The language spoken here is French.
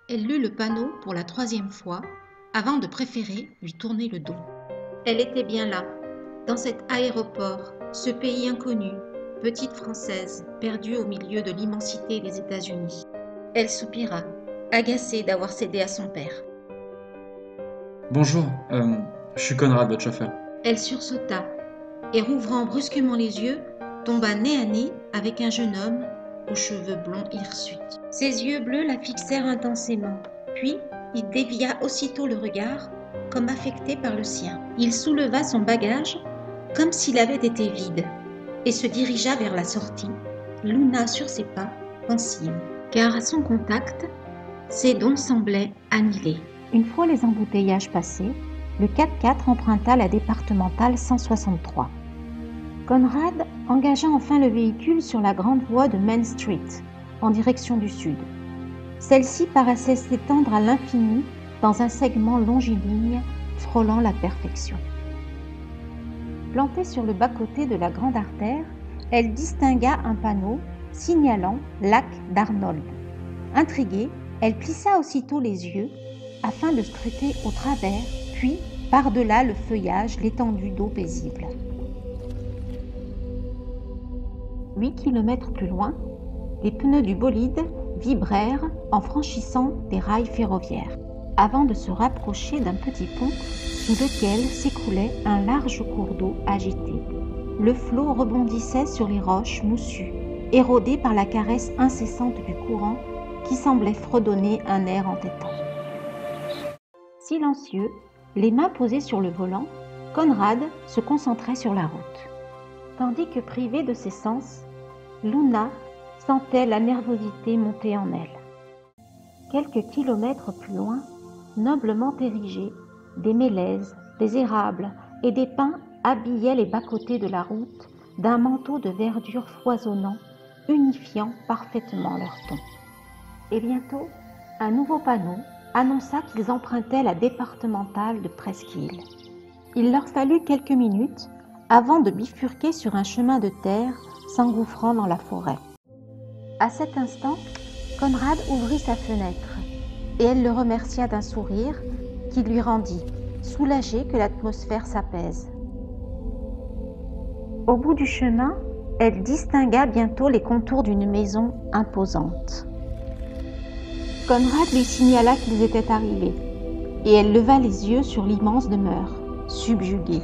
Elle lut le panneau pour la 3e fois avant de préférer lui tourner le dos. Elle était bien là, dans cet aéroport, ce pays inconnu, petite Française, perdue au milieu de l'immensité des États-Unis. Elle soupira, agacée d'avoir cédé à son père. Bonjour, je suis Conrad, votre chauffeur. Elle sursauta et, rouvrant brusquement les yeux, tomba nez à nez avec un jeune homme aux cheveux blonds hirsutes. Ses yeux bleus la fixèrent intensément, puis il dévia aussitôt le regard, comme affecté par le sien. Il souleva son bagage comme s'il avait été vide et se dirigea vers la sortie, Luna sur ses pas, pensive, car à son contact, ses dons semblaient annihilés. Une fois les embouteillages passés, le 4x4 emprunta la départementale 163. Conrad engagea enfin le véhicule sur la grande voie de Main Street, en direction du sud. Celle-ci paraissait s'étendre à l'infini dans un segment longiligne frôlant la perfection. Plantée sur le bas-côté de la grande artère, elle distingua un panneau signalant Lac d'Arnold. Intriguée, elle plissa aussitôt les yeux afin de scruter au travers, puis par-delà le feuillage l'étendue d'eau paisible. 8 kilomètres plus loin, les pneus du bolide vibrèrent en franchissant des rails ferroviaires, avant de se rapprocher d'un petit pont sous lequel s'écoulait un large cours d'eau agité. Le flot rebondissait sur les roches moussues, érodées par la caresse incessante du courant qui semblait fredonner un air entêtant. Silencieux, les mains posées sur le volant, Conrad se concentrait sur la route. Tandis que privée de ses sens, Luna sentait la nervosité monter en elle. Quelques kilomètres plus loin, noblement érigés, des mélèzes, des érables et des pins habillaient les bas-côtés de la route d'un manteau de verdure foisonnant, unifiant parfaitement leur ton. Et bientôt, un nouveau panneau annonça qu'ils empruntaient la départementale de Presqu'île. Il leur fallut quelques minutes avant de bifurquer sur un chemin de terre s'engouffrant dans la forêt. À cet instant, Conrad ouvrit sa fenêtre et elle le remercia d'un sourire qui lui rendit, soulagé que l'atmosphère s'apaise. Au bout du chemin, elle distingua bientôt les contours d'une maison imposante. Conrad lui signala qu'ils étaient arrivés et elle leva les yeux sur l'immense demeure, subjuguée.